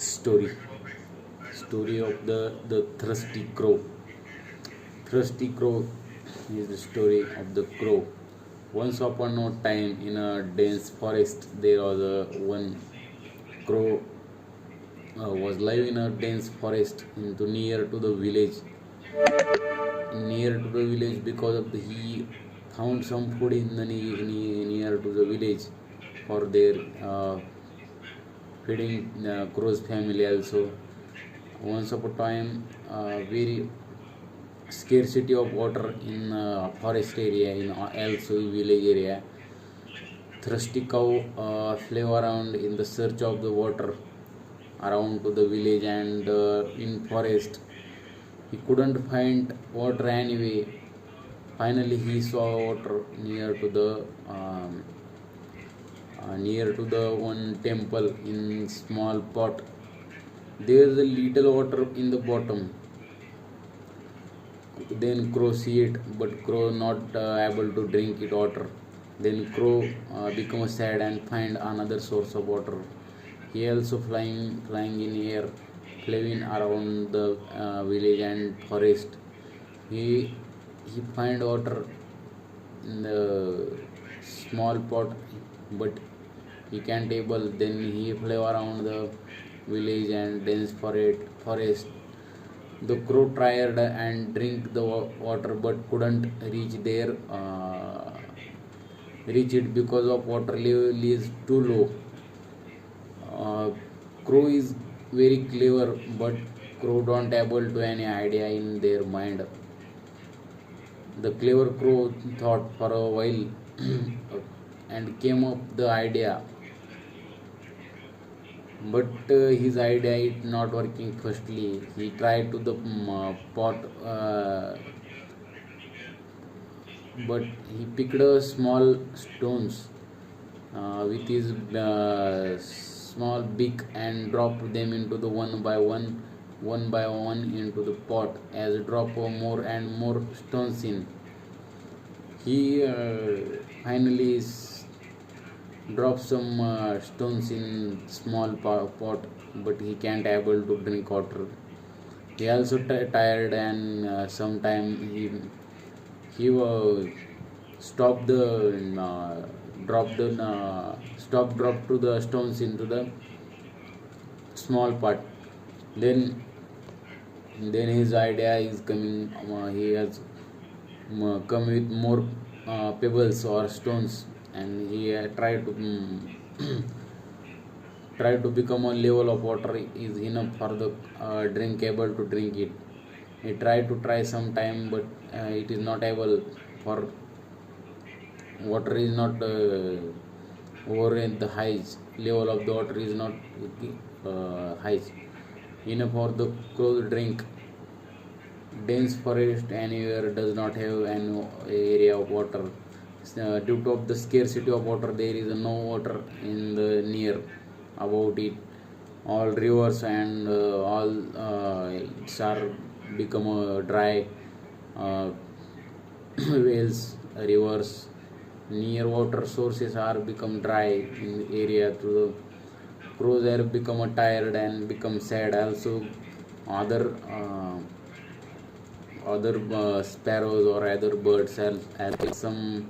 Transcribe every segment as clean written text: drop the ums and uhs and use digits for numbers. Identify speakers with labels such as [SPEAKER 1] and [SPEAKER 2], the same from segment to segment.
[SPEAKER 1] Story of the thirsty crow. Thirsty crow is the story of the crow. Once upon a time, in a dense forest, there was a one crow was live in a dense forest into near to the village. Near to the village because of the he found some food in the near to the village for their feeding crow's family also. Once upon a time, very scarcity of water in forest area in also village area. Thirsty cow flew around in the search of the water around to the village and in forest. He couldn't find water anyway. Finally, he saw water near to the one temple in small pot. There is a little water in the bottom. Then crow see it, but crow not able to drink it water. Then crow become sad and find another source of water. He also flying in air, flying around the village and forest. He he find water in the small pot, but he can't able. Then he fly around the village and dense forest. The crow tried and drink the water but couldn't reach it because of water level is too low. Crow is very clever, but crow don't able to any idea in their mind. The clever crow thought for a while and came up the idea, but his idea is not working. Firstly, he tried to the pot, but he picked a small stones with his small beak and dropped them into the one by one into the pot. As drop more and more stones in, he finally drops some stones in small pot, but he can't able to drink water. He also tired and sometime he stopped the drop the stop drop to the stones into the small pot. Then then his idea is coming. He has come with more pebbles or stones, and he tried to try to become a level of water is enough for the drink able to drink it. He tried to try some time, but it is not able, for water is not over in the highs level of the water is not high enough for the crow to drink. Dense forest anywhere does not have an area of water. Due to of the scarcity of water, there is no water in the near about it. All rivers and all it's are become dry. uh, Wells, rivers near water sources are become dry in the area. To the crows are become tired and become sad also. Other sparrows or other birds have some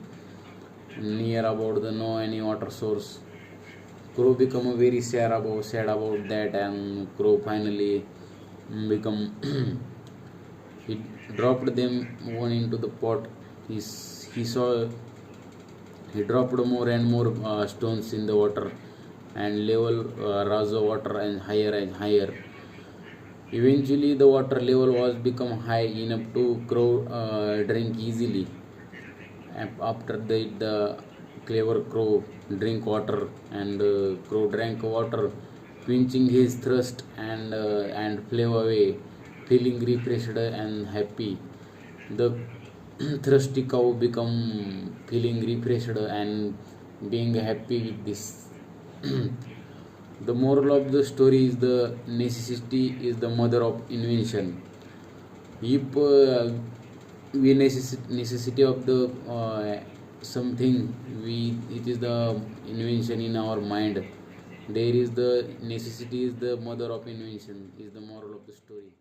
[SPEAKER 1] near about the no any water source. Crow become very sad about that, and crow finally become he dropped them one into the pot. He saw he dropped more and more stones in the water, and level rose the water and higher. Eventually, the water level was become high enough to crow drink easily. After that, the clever crow drink water, and crow drank water, quenching his thirst and flew away, feeling refreshed and happy. The thirsty cow become feeling refreshed and being happy with this. The moral of the story is the necessity is the mother of invention. If we necessity of the something, we it is the invention in our mind. There is the necessity is the mother of invention is the moral of the story.